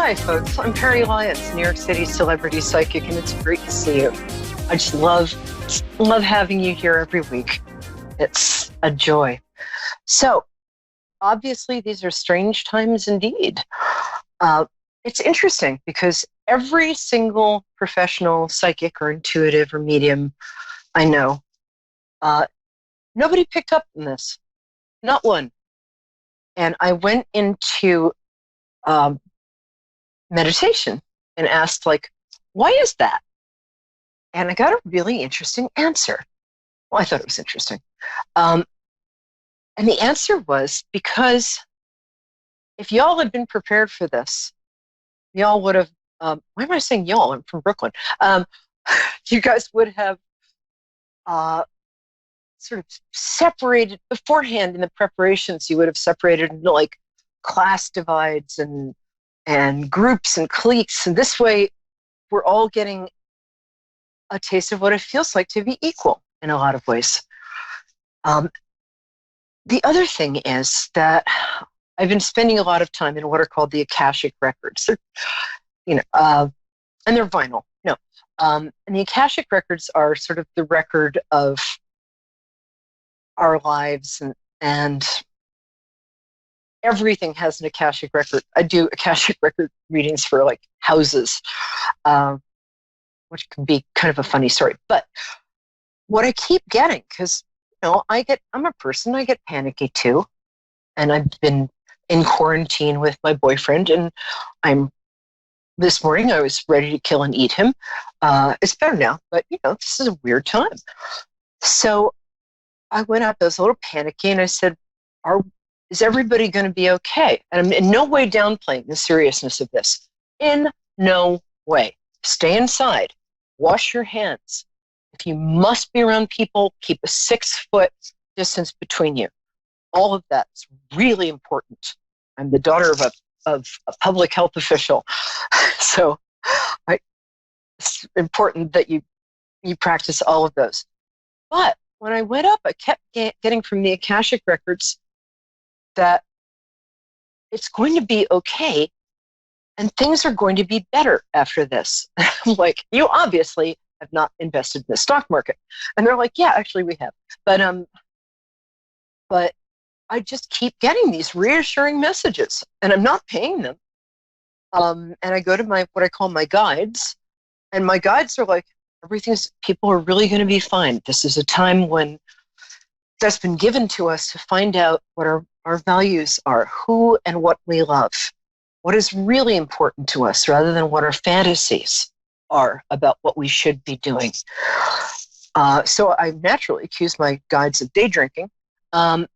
Hi, folks. I'm Peri Lyons, New York City celebrity psychic, and it's great to see you. I just love having you here every week. It's a joy. So, obviously, these are strange times indeed. It's interesting because every single professional psychic or intuitive or medium I know, nobody picked up on this, not one. And I went into meditation and asked, like, why is that? And I got a really interesting answer. Well, I thought it was interesting. And the answer was because if y'all had been prepared for this, y'all would have, why am I saying y'all? I'm from Brooklyn. You guys would have sort of separated beforehand in the preparations. You would have separated into like class divides and groups and cliques. And this way, we're all getting a taste of what it feels like to be equal in a lot of ways. The other thing is that I've been spending a lot of time in what are called the Akashic records. They're, and they're vinyl. No, and the Akashic records are sort of the record of our lives, and everything has an Akashic record. I do Akashic record readings for like houses, which can be kind of a funny story. But what I keep getting, because I'm a person, I get panicky too, and I've been in quarantine with my boyfriend, and this morning I was ready to kill and eat him. It's better now, but this is a weird time. So I went up, I was a little panicky, and I said, is everybody going to be okay? And I'm in no way downplaying the seriousness of this. In no way. Stay inside. Wash your hands. If you must be around people, keep a 6-foot distance between you. All of that is really important. I'm the daughter of a public health official. So it's important that you practice all of those. But when I went up, I kept getting from the Akashic records that it's going to be okay and things are going to be better after this. I'm like, you obviously have not invested in the stock market. And they're like, yeah, actually we have. But I just keep getting these reassuring messages and I'm not paying them. And I go to what I call my guides, and my guides are like, people are really going to be fine. This is a time when that's been given to us to find out what our values are, who and what we love, what is really important to us rather than what our fantasies are about what we should be doing. So I naturally accuse my guides of day drinking. But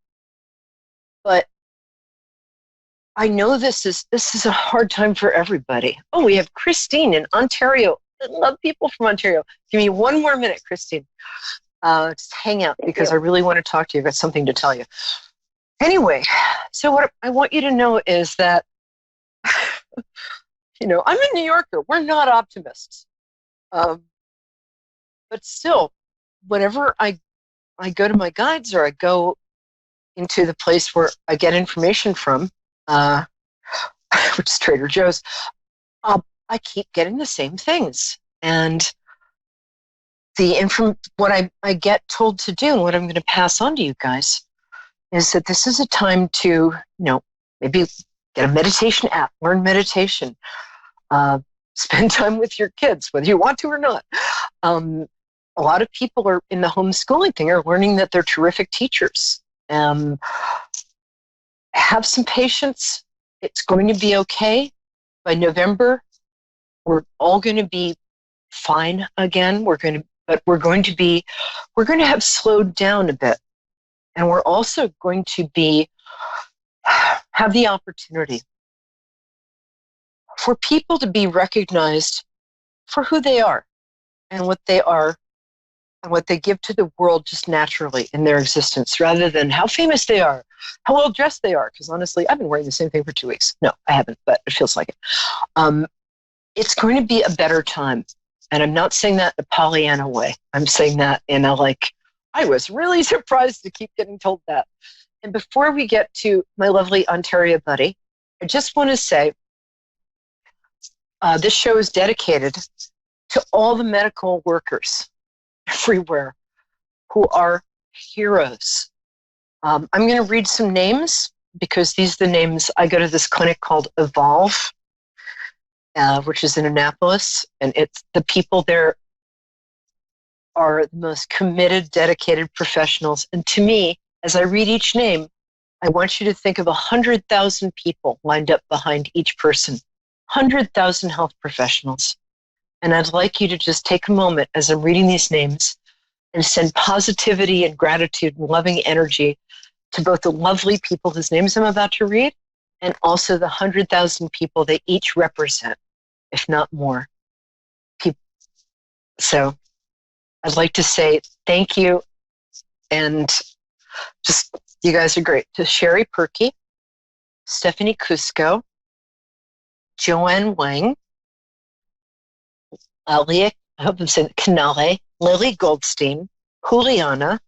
I know this is a hard time for everybody. Oh, we have Christine in Ontario. I love people from Ontario. Give me one more minute, Christine. Just hang out because I really want to talk to you. I've got something to tell you. Anyway, so what I want you to know is that, I'm a New Yorker. We're not optimists. But still, whenever I go to my guides or I go into the place where I get information from, which is Trader Joe's, I keep getting the same things. And what I get told to do and what I'm going to pass on to you guys is that this is a time to, maybe get a meditation app, learn meditation, spend time with your kids, whether you want to or not. A lot of people are in the homeschooling thing are learning that they're terrific teachers. Have some patience. It's going to be okay. By November, we're all going to be fine again. We're going to have slowed down a bit. And we're also going to have the opportunity for people to be recognized for who they are and what they are and what they give to the world just naturally in their existence, rather than how famous they are, how well dressed they are. Because honestly, I've been wearing the same thing for 2 weeks. No, I haven't, but it feels like it. It's going to be a better time. And I'm not saying that in a Pollyanna way. I'm saying that in a I was really surprised to keep getting told that. And before we get to my lovely Ontario buddy, I just want to say this show is dedicated to all the medical workers everywhere who are heroes. I'm going to read some names because these are the names. I go to this clinic called Evolve, which is in Annapolis, and it's the people there are the most committed, dedicated professionals. And to me, as I read each name, I want you to think of 100,000 people lined up behind each person, 100,000 health professionals. And I'd like you to just take a moment as I'm reading these names and send positivity and gratitude and loving energy to both the lovely people whose names I'm about to read and also the 100,000 people they each represent, if not more. So I'd like to say thank you, and just, you guys are great. To Sherry Perkey, Stephanie Cusco, Joanne Wang, Leah, I hope I'm saying Canale, Lily Goldstein, Juliana,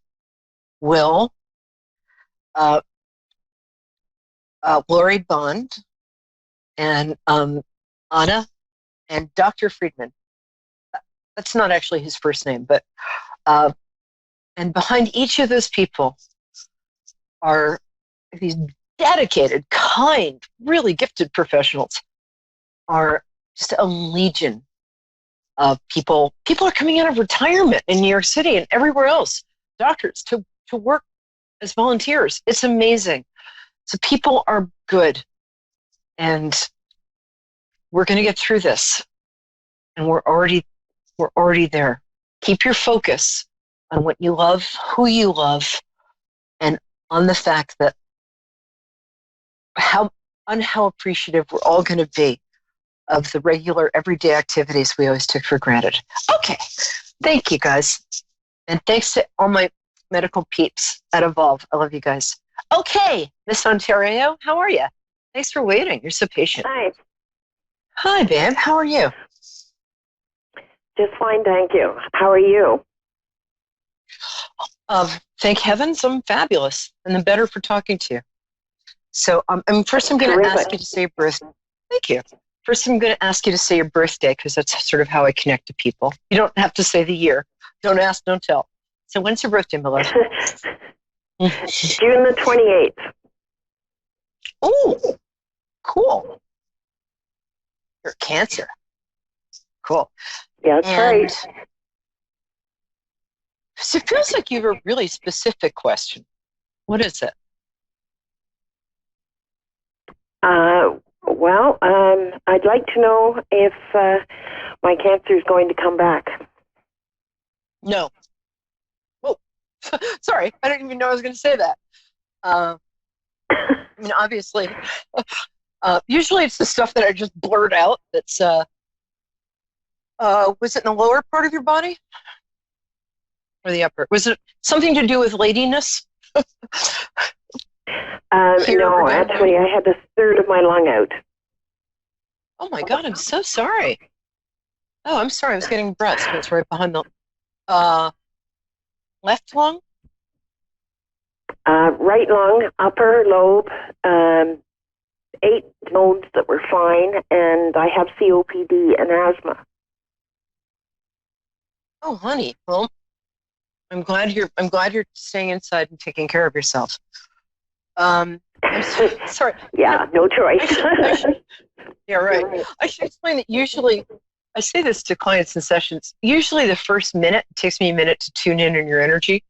Will, Lori Bond, and Anna, and Dr. Friedman. That's not actually his first name, but and behind each of those people are these dedicated, kind, really gifted professionals, are just a legion of people. People are coming out of retirement in New York City and everywhere else, doctors, to work as volunteers. It's amazing. So people are good, and we're going to get through this, and we're already there. Keep your focus on what you love, who you love, and on the fact that how appreciative we're all going to be of the regular everyday activities we always took for granted. Okay, thank you guys. And thanks to all my medical peeps at Evolve. I love you guys. Okay, Miss Ontario, how are you? Thanks for waiting. You're so patient. Hi. Hi, babe. How are you? Just fine, thank you. How are you? Thank heavens, I'm fabulous, and the better for talking to you. So, first I'm going to ask you to say your birthday. Thank you. First, I'm going to ask you to say your birthday, because that's sort of how I connect to people. You don't have to say the year. Don't ask, don't tell. So when's your birthday, my love? June the 28th. Oh, cool. You're Cancer. Cool. Yeah, that's right. So it feels like you have a really specific question. What is it? Well, I'd like to know if my cancer is going to come back. No. Oh, sorry. I didn't even know I was going to say that. I mean, obviously, usually it's the stuff that I just blurt out that's, was it in the lower part of your body? Or the upper? Was it something to do with ladiness? No, actually, I had a third of my lung out. Oh my God, I'm so sorry. Oh, I'm sorry. I was getting breast. It's right behind the left lung? Right lung, upper lobe, 8 nodes that were fine, and I have COPD and asthma. Oh, honey. Well, I'm glad you're staying inside and taking care of yourself. I'm sorry. Yeah, no choice. Yeah, right. I should explain that usually, I say this to clients in sessions, usually the first minute, it takes me a minute to tune in on your energy.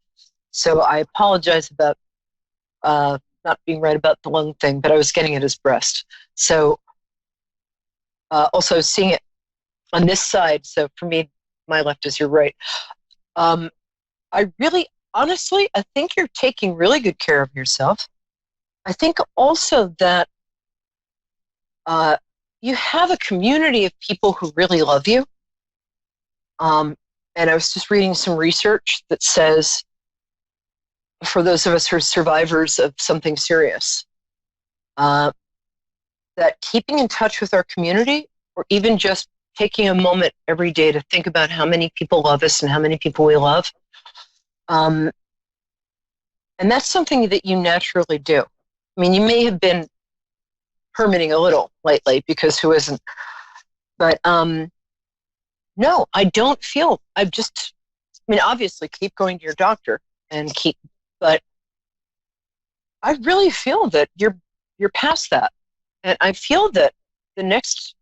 So I apologize about not being right about the lung thing, but I was getting it as breast. So also seeing it on this side. So for me, my left is your right. I really, honestly, I think you're taking really good care of yourself. I think also that you have a community of people who really love you. And I was just reading some research that says, for those of us who are survivors of something serious, that keeping in touch with our community, or even just taking a moment every day to think about how many people love us and how many people we love, and that's something that you naturally do. I mean, you may have been hermiting a little lately, because who isn't? But no, I don't feel, obviously keep going to your doctor but I really feel that you're past that. And I feel that the next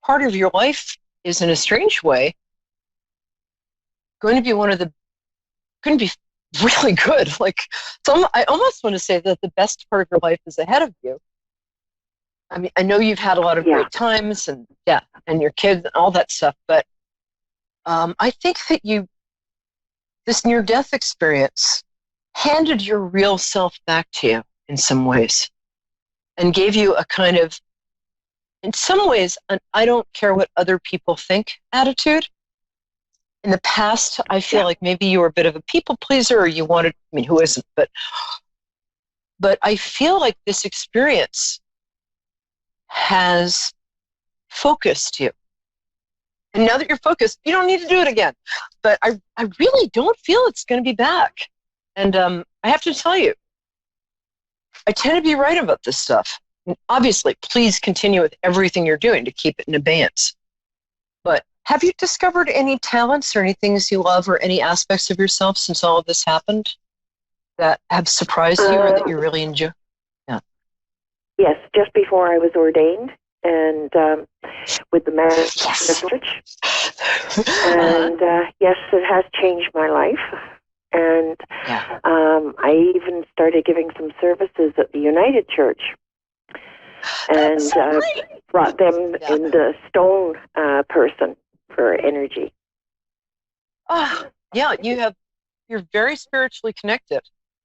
part of your life is, in a strange way, going to be really good. So I almost want to say that the best part of your life is ahead of you. I mean, I know you've had a lot of great times and your kids and all that stuff, but I think that this near-death experience handed your real self back to you in some ways and gave you a kind of, in some ways, an I don't care what other people think attitude. In the past, I feel like maybe you were a bit of a people pleaser, or you wanted, who isn't, but I feel like this experience has focused you. And now that you're focused, you don't need to do it again. But I really don't feel it's going to be back. And I have to tell you, I tend to be right about this stuff. And obviously, please continue with everything you're doing to keep it in abeyance. But have you discovered any talents or any things you love or any aspects of yourself since all of this happened that have surprised you or that you really enjoy? Yeah. Yes, just before I was ordained, and with the marriage church. And yes, it has changed my life. And I even started giving some services at the United Church, and brought them in the stone person for energy. Oh, yeah, you're very spiritually connected.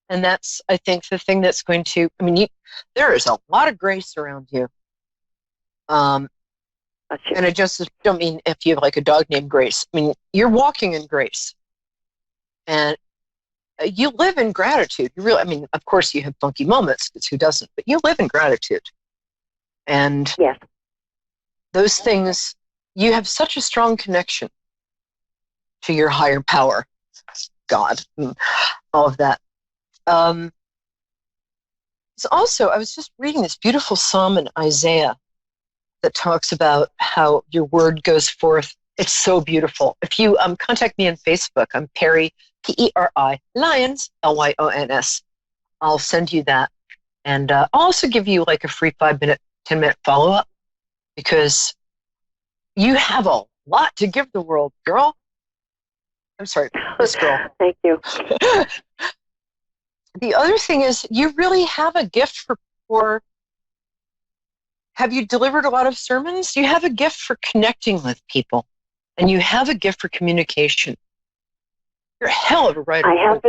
And that's, I think, the thing that's going to, there is a lot of grace around you. And I just don't mean if you have like a dog named Grace. You're walking in grace. And you live in gratitude. You really, of course you have funky moments, because who doesn't? But you live in gratitude. And those things, you have such a strong connection to your higher power, God, and all of that. So also, I was just reading this beautiful psalm in Isaiah that talks about how your word goes forth. It's so beautiful. If you contact me on Facebook, I'm Peri, Peri, Lyons, Lyons. I'll send you that. And I'll also give you like a free 5-minute, 10-minute follow-up, because you have a lot to give the world, girl. I'm sorry, this girl. Thank you. The other thing is, you really have a gift for have you delivered a lot of sermons? You have a gift for connecting with people, and you have a gift for communication. You're a hell of a writer. I have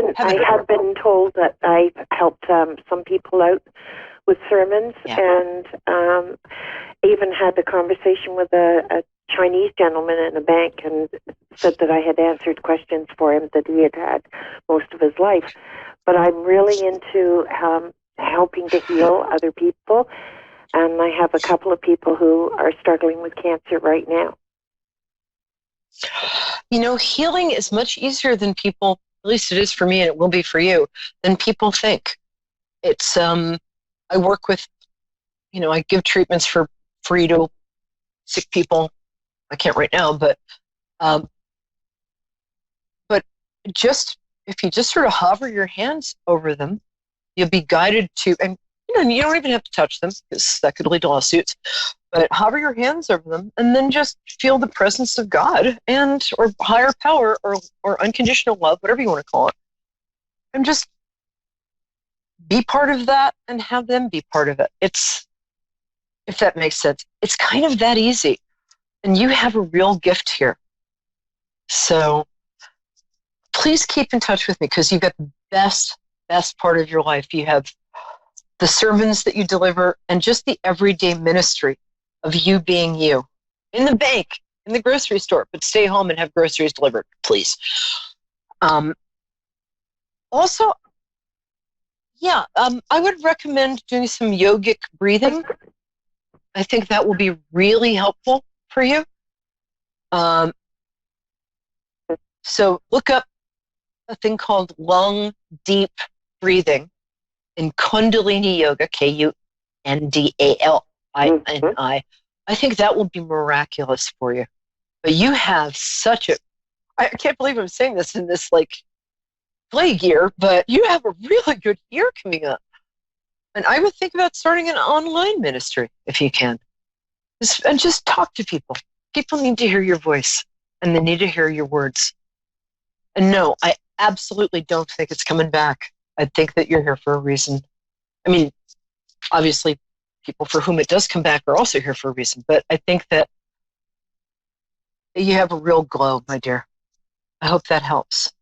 been told that I've helped some people out with sermons, and even had a conversation with a Chinese gentleman in a bank, and said that I had answered questions for him that he had had most of his life. But I'm really into helping to heal other people, and I have a couple of people who are struggling with cancer right now. Healing is much easier than people, at least it is for me, and it will be for you, than people think. It's, I work with, I give treatments for free to sick people. I can't right now, but just, if you just sort of hover your hands over them, you'll be guided to, and you don't even have to touch them, because that could lead to lawsuits, but hover your hands over them and then just feel the presence of God or higher power or unconditional love, whatever you want to call it, and just be part of that and have them be part of it. It's, if that makes sense, it's kind of that easy. And you have a real gift here. So please keep in touch with me, because you've got the best part of your life. You have the sermons that you deliver, and just the everyday ministry of you being you. In the bank, in the grocery store, but stay home and have groceries delivered, please. Also, I would recommend doing some yogic breathing. I think that will be really helpful for you. So look up a thing called lung deep breathing in Kundalini Yoga, Kundalini. I think that will be miraculous for you. But you have I can't believe I'm saying this in this like plague year, but you have a really good year coming up. And I would think about starting an online ministry if you can. And just talk to people. People need to hear your voice and they need to hear your words. And no, I absolutely don't think it's coming back. I think that you're here for a reason. I mean, obviously, people for whom it does come back are also here for a reason. But I think that you have a real glow, my dear. I hope that helps.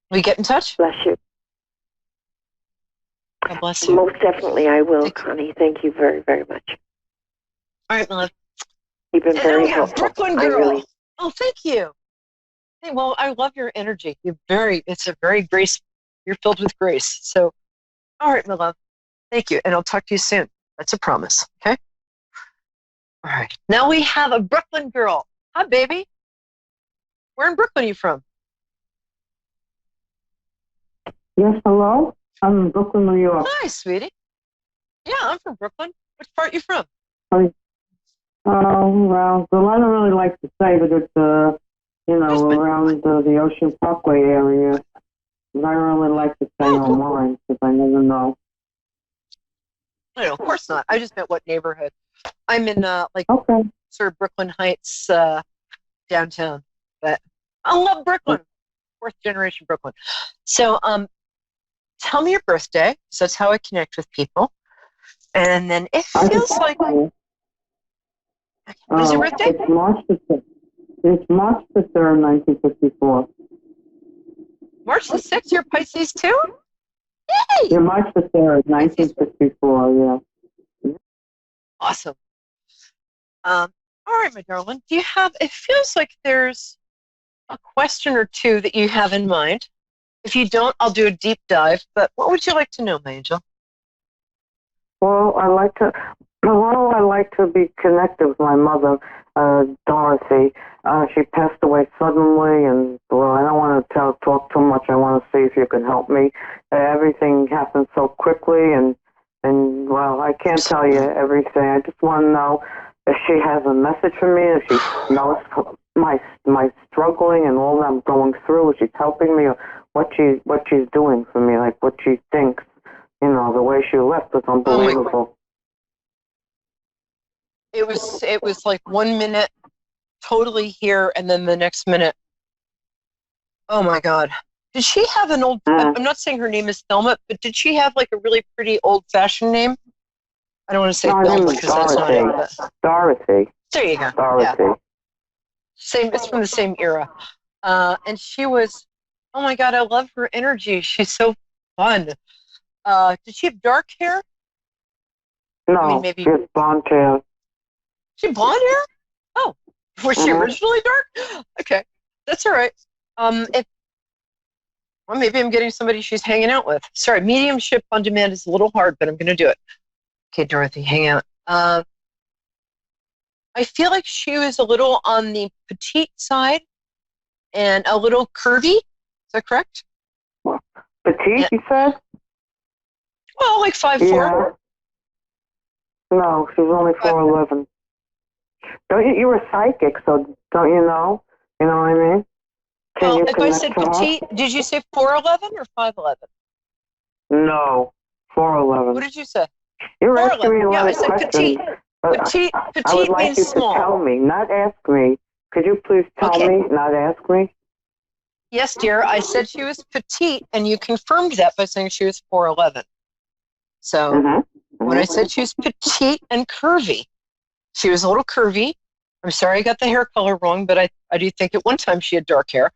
Will you get in touch? Bless you. God bless you. Most definitely I will, Connie. Thank you very, very much. All right, my love. You've been very helpful. Brooklyn girl. Oh, thank you. Hey, well, I love your energy. It's a very grace. You're filled with grace. So, all right, my love. Thank you. And I'll talk to you soon. That's a promise. Okay? All right. Now we have a Brooklyn girl. Hi, baby. Where in Brooklyn are you from? Yes, hello? I'm in Brooklyn, New York. Hi, sweetie. Yeah, I'm from Brooklyn. Which part are you from? Well, I don't really like to say, but it's, around the Ocean Parkway area. But I don't really like to say online because I never know. No, of course not. I just meant what neighborhood. I'm in, sort of Brooklyn Heights, downtown. But I love Brooklyn. Fourth generation Brooklyn. So, tell me your birthday. So that's how I connect with people. And then it feels like... What is your birthday? It's March the 6th. It's March the 3rd, 1954. March the 6th? You're Pisces too? Yay! Yeah, March the 3rd, 1954, yeah. Awesome. All right, my darling. Do you have... It feels like there's a question or two that you have in mind. If you don't, I'll do a deep dive. But what would you like to know, my angel? Well, I like to be connected with my mother, Dorothy. She passed away suddenly, and well, I don't want to talk too much. I want to see if you can help me. Everything happened so quickly, and well, I can't tell you everything. I just want to know if she has a message for me, if she knows my struggling and all that I'm going through, if she's helping me, or what she's doing for me, like what she thinks. You know, the way she left was unbelievable. It was like 1 minute totally here, and then the next minute, oh my God. Did she have an old, I'm not saying her name is Thelma, but did she have like a really pretty old-fashioned name? I don't want to say Thelma because that's not it. But... Dorothy. There you go. Dorothy. Yeah. It's from the same era. And she was, oh my God, I love her energy. She's so fun. Did she have dark hair? No, I mean, maybe she had blonde hair. She had blonde hair? Oh, was she originally dark? Okay, that's all right. Well, maybe I'm getting somebody she's hanging out with. Sorry, mediumship on demand is a little hard, but I'm going to do it. Okay, Dorothy, hang out. I feel like she was a little on the petite side and a little curvy. Is that correct? Petite, you said? Well, like 5'4". Yeah. No, she was only 4'11". You were psychic, so don't you know? You know what I mean? Well, if I said petite, did you say 4'11" or 5'11"? No, 4'11". What did you say? You're asking me a lot of questions. Petite. Petite I would like means you small. to tell me, not ask me. Could you please tell me, not ask me? Yes, dear. I said she was petite, and you confirmed that by saying she was 4'11". So when I said she was petite and curvy, she was a little curvy. I'm sorry I got the hair color wrong, but I do think at one time she had dark hair.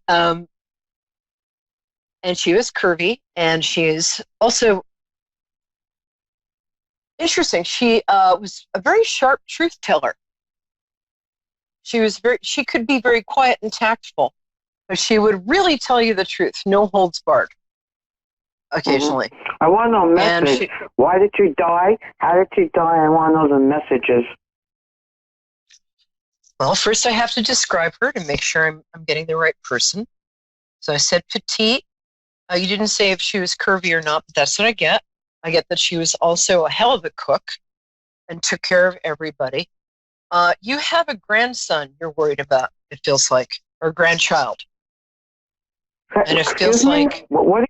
And she was curvy, and she is also interesting. She was a very sharp truth teller. She could be very quiet and tactful, but she would really tell you the truth, no holds barred, occasionally. I want to know message. Why did she die? How did she die? I want to know the messages. Well, first I have to describe her to make sure I'm getting the right person. So I said petite. You didn't say if she was curvy or not, but that's what I get. I get that she was also a hell of a cook. and took care of everybody. You have a grandson you're worried about, it feels like, or grandchild. And it feels like... What?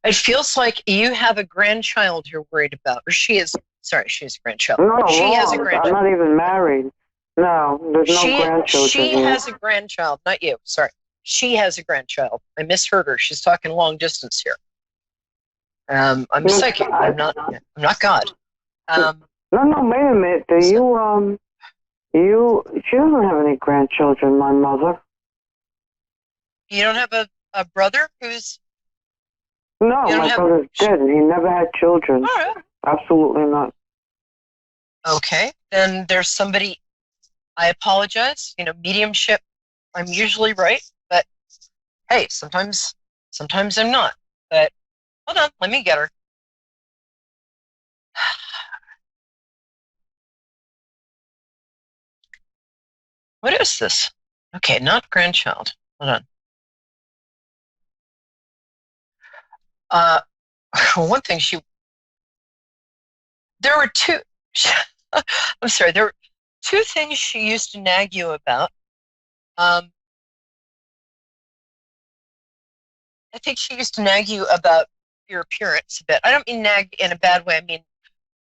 It feels like you have a grandchild you're worried about. Or she is... Sorry, she has a grandchild. No, she has a grandchild. I'm not even married. No, there's no grandchildren. She has a grandchild, not you. Sorry. She has a grandchild. I misheard her. She's talking long distance here. I'm psychic. I'm not God. No, wait a minute. She doesn't have any grandchildren, my mother. You don't have a brother who's... No, my brother's dead. He never had children. All right. Absolutely not. Okay. Then there's somebody... I apologize. Mediumship, I'm usually right. But, hey, sometimes I'm not. But, hold on. Let me get her. What is this? Okay, not grandchild. Hold on. One thing there were two, I'm sorry, there were two things she used to nag you about. I think she used to nag you about your appearance a bit. I don't mean nag in a bad way. I mean,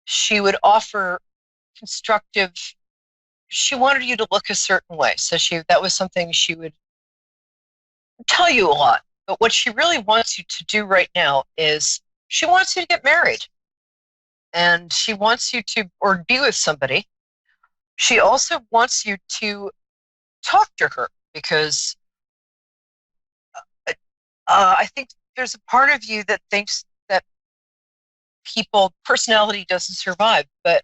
she would offer constructive... She wanted you to look a certain way. So that was something she would tell you a lot. But what she really wants you to do right now is she wants you to get married. And she wants you to, or be with somebody. She also wants you to talk to her because I think there's a part of you that thinks that personality doesn't survive, but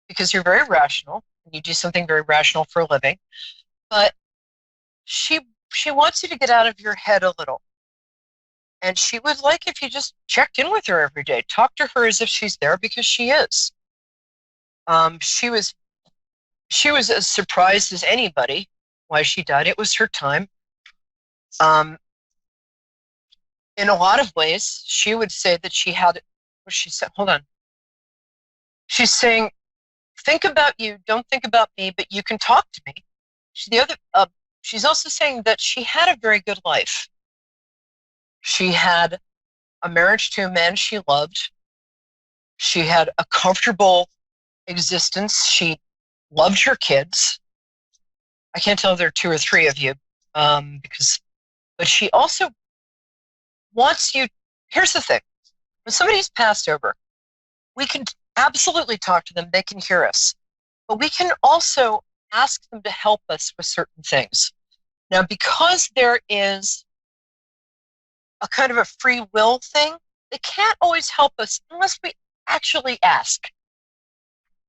because you're very rational, and you do something very rational for a living, but she wants you to get out of your head a little. And she would like if you just checked in with her every day. Talk to her as if she's there, because she is. She was as surprised as anybody why she died. It was her time. In a lot of ways, she would say that she had... She said, hold on. She's saying, think about you, don't think about me, but you can talk to me. She's also saying that she had a very good life. She had a marriage to a man she loved. She had a comfortable existence. She loved her kids. I can't tell if there are two or three of you, but she also wants you... Here's the thing. When somebody's passed over, we can absolutely talk to them. They can hear us. But we can also ask them to help us with certain things. Now, because there is a kind of a free will thing, they can't always help us unless we actually ask.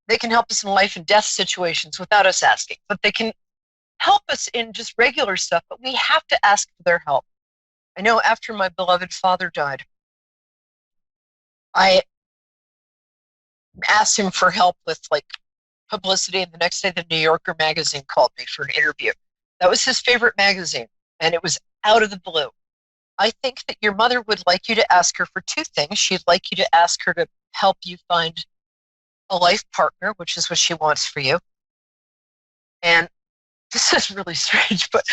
They can help us in life and death situations without us asking, but they can help us in just regular stuff, but we have to ask for their help. I know after my beloved father died, I asked him for help with publicity, and the next day the New Yorker magazine called me for an interview. That was his favorite magazine, and it was out of the blue. I think that your mother would like you to ask her for two things. She'd like you to ask her to help you find a life partner, which is what she wants for you. And this is really strange, but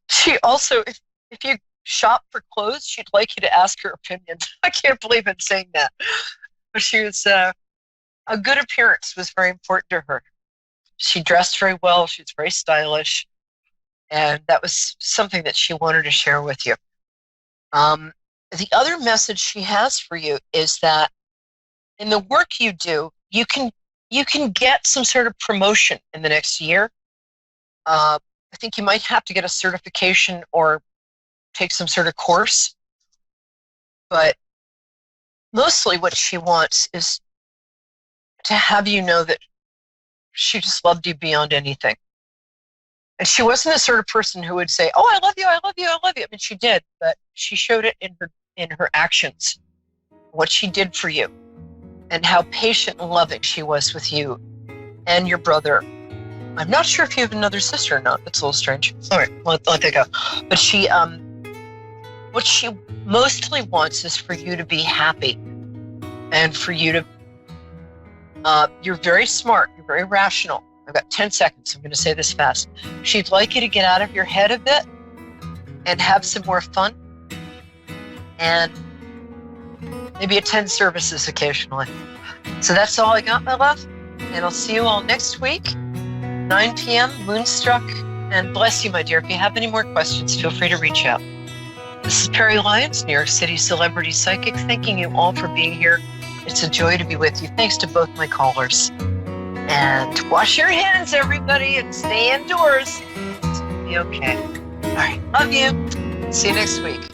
she also, if you shop for clothes, she'd like you to ask her opinion. I can't believe I'm saying that. But she was, a good appearance was very important to her. She dressed very well. She was very stylish. And that was something that she wanted to share with you. The other message she has for you is that in the work you do, you can get some sort of promotion in the next year. I think you might have to get a certification or take some sort of course. But mostly what she wants is to have you know that she just loved you beyond anything. And she wasn't the sort of person who would say, "Oh, I love you, I love you, I love you." I mean, she did, but she showed it in her actions, what she did for you, and how patient and loving she was with you and your brother. I'm not sure if you have another sister or not. That's a little strange. All right, let that go. But she, what she mostly wants is for you to be happy and for you to, you're very smart, you're very rational. I've got 10 seconds, I'm going to say this fast. She'd like you to get out of your head a bit and have some more fun, and maybe attend services occasionally. So that's all I got, my love, and I'll see you all next week, 9 p.m., Moonstruck, and bless you, my dear. If you have any more questions, feel free to reach out. This is Peri Lyons, New York City Celebrity Psychic, thanking you all for being here. It's a joy to be with you. Thanks to both my callers. And wash your hands, everybody, and stay indoors. It's going to be okay. All right, love you. See you next week.